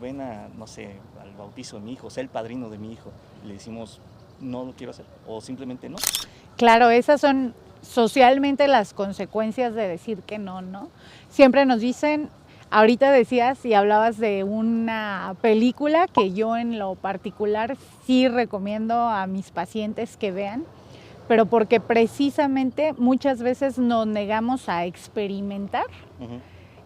ven a, no sé, al bautizo de mi hijo, sea el padrino de mi hijo, y le decimos, no lo quiero hacer, o simplemente no. Claro, esas son socialmente las consecuencias de decir que no, ¿no? Siempre nos dicen, ahorita decías y hablabas de una película que yo en lo particular sí recomiendo a mis pacientes que vean, pero porque precisamente muchas veces nos negamos a experimentar.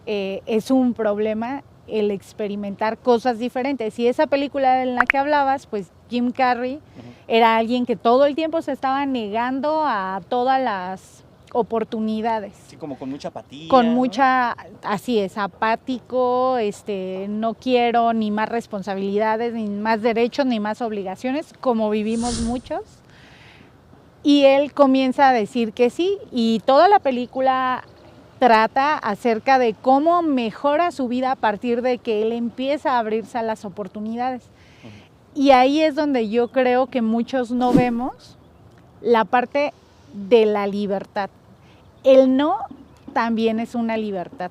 Es un problema el experimentar cosas diferentes. Y esa película en la que hablabas, pues Jim Carrey era alguien que todo el tiempo se estaba negando a todas las oportunidades. Sí, como con mucha apatía. Con ¿no? mucha, así es, apático, no quiero ni más responsabilidades, ni más derechos, ni más obligaciones, como vivimos muchos. Y él comienza a decir que sí, y toda la película trata acerca de cómo mejora su vida a partir de que él empieza a abrirse a las oportunidades. Y ahí es donde yo creo que muchos no vemos la parte de la libertad. El no también es una libertad.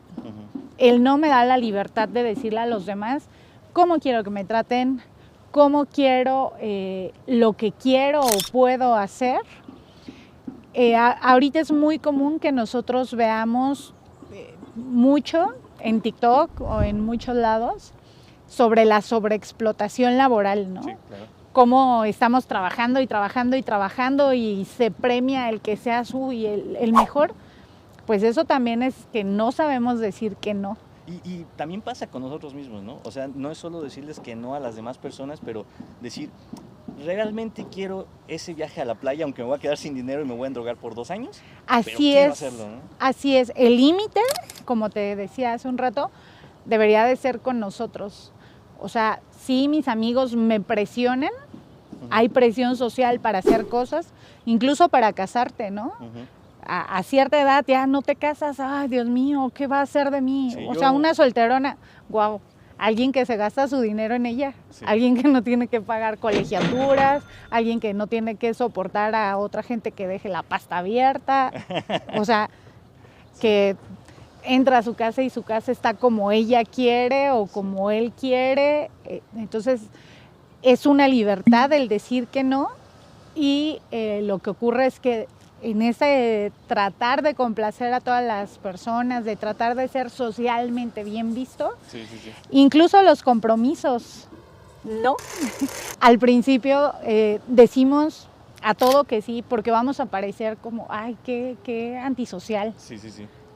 El no me da la libertad de decirle a los demás cómo quiero que me traten, cómo quiero, lo que quiero o puedo hacer. Ahorita es muy común que nosotros veamos mucho en TikTok o en muchos lados sobre la sobreexplotación laboral, ¿no? Sí, claro. Cómo estamos trabajando y trabajando y trabajando y se premia el que sea y el mejor. Pues eso también es que no sabemos decir que no. Y también pasa con nosotros mismos, ¿no? O sea, no es solo decirles que no a las demás personas, pero decir, realmente quiero ese viaje a la playa, aunque me voy a quedar sin dinero y me voy a endrogar por 2 años. Así pero es, quiero hacerlo, ¿no? así es. El límite, como te decía hace un rato, debería de ser con nosotros. O sea, sí, mis amigos me presionan, hay presión social para hacer cosas, incluso para casarte, ¿no? A cierta edad ya no te casas, ay, Dios mío, ¿qué va a hacer de mí? Sí, o sea, una solterona, guau, alguien que se gasta su dinero en ella, alguien que no tiene que pagar colegiaturas, alguien que no tiene que soportar a otra gente que deje la pasta abierta, o sea, que entra a su casa y su casa está como ella quiere o como él quiere, entonces es una libertad el decir que no y lo que ocurre es que en ese tratar de complacer a todas las personas, de tratar de ser socialmente bien visto, incluso los compromisos, ¿no? Al principio decimos a todo que sí, porque vamos a parecer como, ay, qué antisocial. Sí.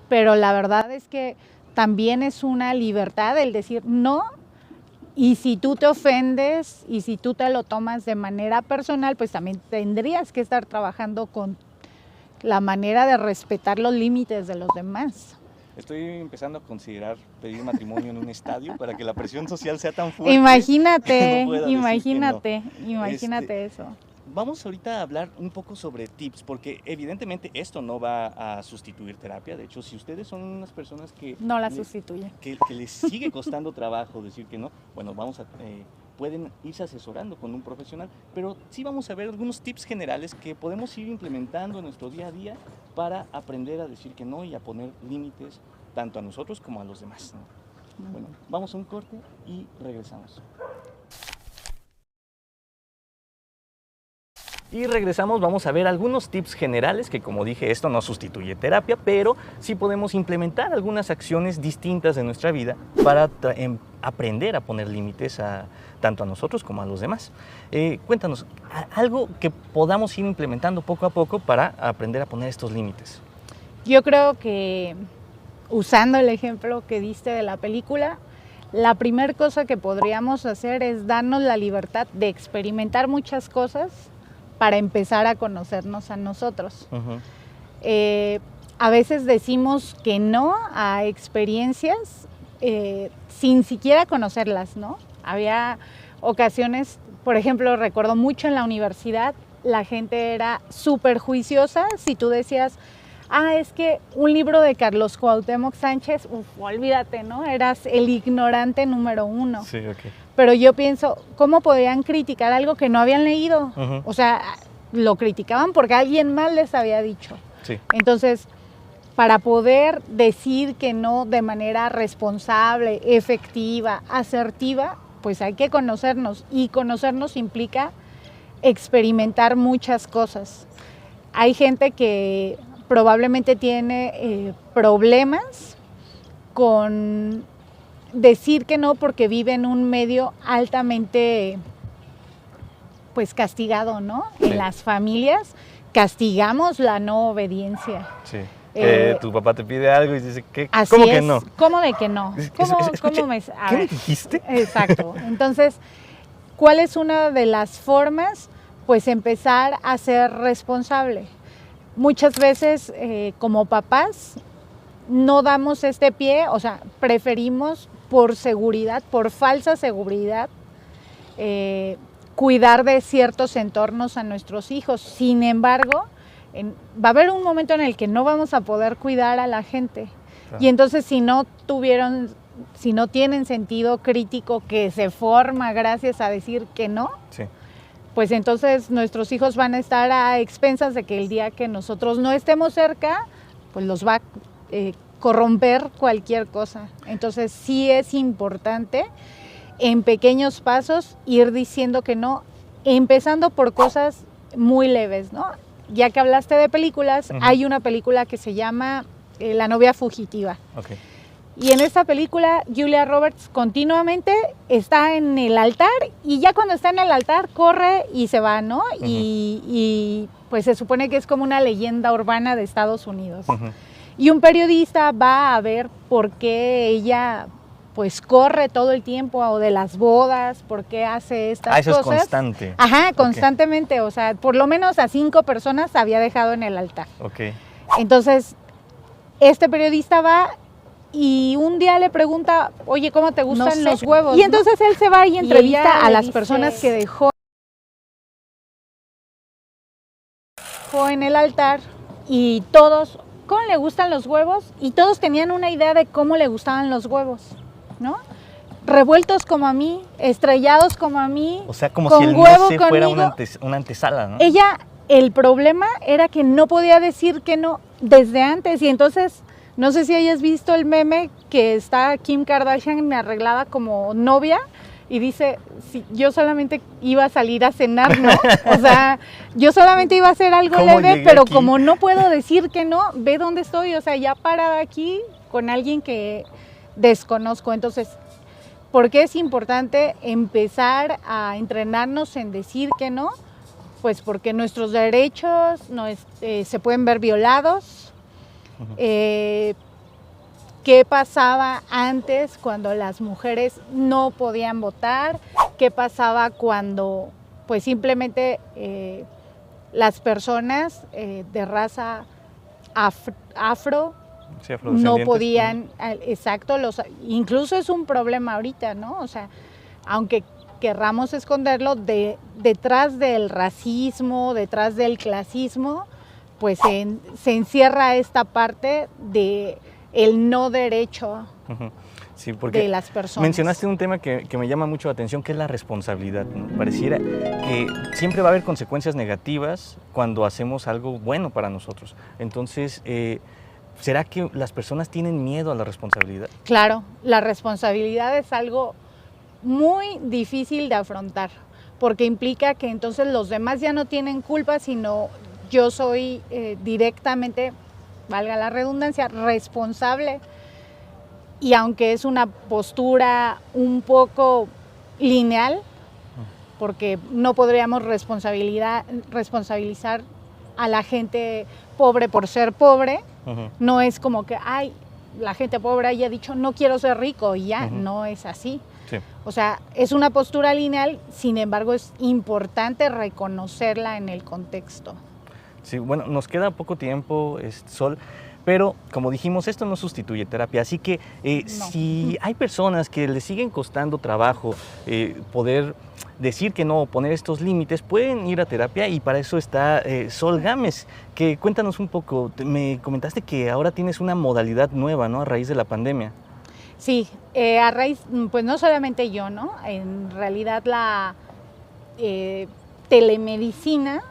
Pero la verdad es que también es una libertad el decir no, y si tú te ofendes y si tú te lo tomas de manera personal, pues también tendrías que estar trabajando con la manera de respetar los límites de los demás. Estoy empezando a considerar pedir matrimonio en un estadio para que la presión social sea tan fuerte. Imagínate, no imagínate eso. Vamos ahorita a hablar un poco sobre tips, porque evidentemente esto no va a sustituir terapia. De hecho, si ustedes son unas personas que no la sustituyen, que les sigue costando trabajo decir que no, bueno, pueden irse asesorando con un profesional, pero sí vamos a ver algunos tips generales que podemos ir implementando en nuestro día a día para aprender a decir que no y a poner límites tanto a nosotros como a los demás, ¿no? Bueno, vamos a un corte y regresamos. Y regresamos, vamos a ver algunos tips generales que, como dije, esto no sustituye terapia, pero sí podemos implementar algunas acciones distintas en nuestra vida para aprender a poner límites tanto a nosotros como a los demás. Cuéntanos, algo que podamos ir implementando poco a poco para aprender a poner estos límites. Yo creo que, usando el ejemplo que diste de la película, la primera cosa que podríamos hacer es darnos la libertad de experimentar muchas cosas para empezar a conocernos a nosotros. A veces decimos que no a experiencias sin siquiera conocerlas, ¿no? Había ocasiones, por ejemplo, recuerdo mucho en la universidad, la gente era súper juiciosa si tú decías, es que un libro de Carlos Cuauhtémoc Sánchez, olvídate, ¿no? Eras el ignorante número 1. Sí, ok. Pero yo pienso, ¿cómo podían criticar algo que no habían leído? O sea, lo criticaban porque alguien más les había dicho. Sí. Entonces, para poder decir que no de manera responsable, efectiva, asertiva, pues hay que conocernos, y conocernos implica experimentar muchas cosas. Hay gente que probablemente tiene problemas con decir que no porque vive en un medio altamente pues castigado, ¿no? Sí. En las familias castigamos la no obediencia. Sí. Tu papá te pide algo y dice, ¿cómo que no? ¿Cómo de que no? ¿Qué me dijiste? Exacto. Entonces, ¿cuál es una de las formas? Pues empezar a ser responsable. Muchas veces, como papás, no damos este pie, o sea, preferimos por seguridad, por falsa seguridad, cuidar de ciertos entornos a nuestros hijos. Sin embargo, va a haber un momento en el que no vamos a poder cuidar a la gente. Claro. Y entonces si no tienen sentido crítico que se forma gracias a decir que no, sí, pues entonces nuestros hijos van a estar a expensas de que el día que nosotros no estemos cerca, pues los va a corromper cualquier cosa. Entonces sí es importante en pequeños pasos ir diciendo que no, empezando por cosas muy leves, ¿no? Ya que hablaste de películas, hay una película que se llama La novia fugitiva. Okay. Y en esta película, Julia Roberts continuamente está en el altar, y ya cuando está en el altar corre y se va, ¿no? Y pues se supone que es como una leyenda urbana de Estados Unidos. Y un periodista va a ver por qué ella pues corre todo el tiempo, o de las bodas, por qué hace estas cosas. Eso es constante. Ajá, constantemente, okay. O sea, por lo menos a 5 personas había dejado en el altar. Okay. Entonces, este periodista va y un día le pregunta, oye, ¿cómo te gustan los huevos? Y entonces él se va y entrevista a las personas que dejó en el altar, y todos, ¿cómo le gustan los huevos? Y todos tenían una idea de cómo le gustaban los huevos, ¿no? Revueltos como a mí, estrellados como a mí. O sea, como si el no se fuera una antesala, ¿no? Ella, el problema era que no podía decir que no desde antes, y entonces, no sé si hayas visto el meme que está Kim Kardashian arreglada como novia y dice, sí, yo solamente iba a salir a cenar, ¿no? O sea, yo solamente iba a hacer algo leve, pero aquí, como no puedo decir que no, ve dónde estoy, o sea, ya parada aquí con alguien que desconozco. Entonces, ¿por qué es importante empezar a entrenarnos en decir que no? Pues porque nuestros derechos se pueden ver violados. ¿Qué pasaba antes cuando las mujeres no podían votar? ¿Qué pasaba cuando pues simplemente las personas de raza afro sí, no podían, exacto, incluso es un problema ahorita, ¿no? O sea, aunque querramos esconderlo, detrás del racismo, detrás del clasismo, pues se encierra esta parte de el no derecho sí, porque de las personas. Mencionaste un tema que me llama mucho la atención, que es la responsabilidad, ¿no? Pareciera que siempre va a haber consecuencias negativas cuando hacemos algo bueno para nosotros. Entonces, ¿será que las personas tienen miedo a la responsabilidad? Claro, la responsabilidad es algo muy difícil de afrontar, porque implica que entonces los demás ya no tienen culpa, sino yo soy directamente, valga la redundancia, responsable. Y aunque es una postura un poco lineal, porque no podríamos responsabilizar a la gente pobre por ser pobre, no es como que, ay, la gente pobre haya dicho no quiero ser rico y ya, no es así. Sí. O sea, es una postura lineal, sin embargo es importante reconocerla en el contexto. Sí, bueno, nos queda poco tiempo, Sol, pero como dijimos, esto no sustituye terapia, así que no. Si hay personas que les siguen costando trabajo poder decir que no, poner estos límites, pueden ir a terapia, y para eso está Sol Gámez, que cuéntanos un poco, me comentaste que ahora tienes una modalidad nueva, ¿no?, a raíz de la pandemia. Sí, a raíz, pues no solamente yo, ¿no?, en realidad la telemedicina,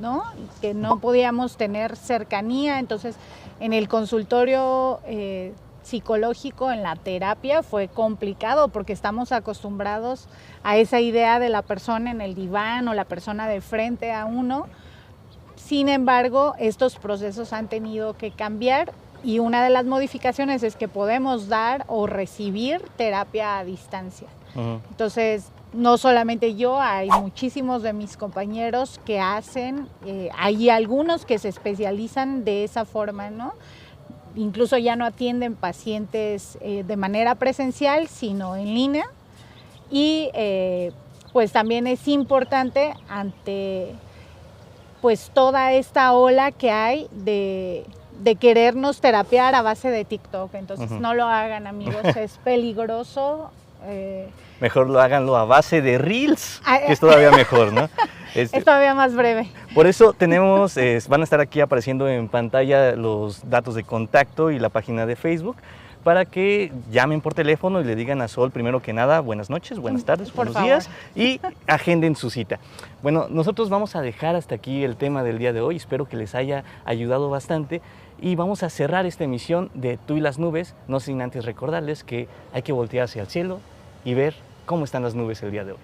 ¿no?, que no podíamos tener cercanía, entonces En el consultorio psicológico, en la terapia, fue complicado porque estamos acostumbrados a esa idea de la persona en el diván o la persona de frente a uno. Sin embargo, estos procesos han tenido que cambiar y una de las modificaciones es que podemos dar o recibir terapia a distancia. Entonces, no solamente yo, hay muchísimos de mis compañeros que hacen, hay algunos que se especializan de esa forma, ¿no? Incluso ya no atienden pacientes de manera presencial, sino en línea. Y pues también es importante ante pues toda esta ola que hay de querernos terapiar a base de TikTok. Entonces no lo hagan, amigos, es peligroso. Mejor háganlo a base de Reels, que es todavía mejor, ¿no? Es todavía más breve. Por eso tenemos, van a estar aquí apareciendo en pantalla los datos de contacto y la página de Facebook para que llamen por teléfono y le digan a Sol, primero que nada, buenas noches, buenas tardes, buenos días, y agenden su cita. Bueno, nosotros vamos a dejar hasta aquí el tema del día de hoy. Espero que les haya ayudado bastante y vamos a cerrar esta emisión de Tú y las nubes, no sin antes recordarles que hay que voltear hacia el cielo y ver cómo están las nubes el día de hoy.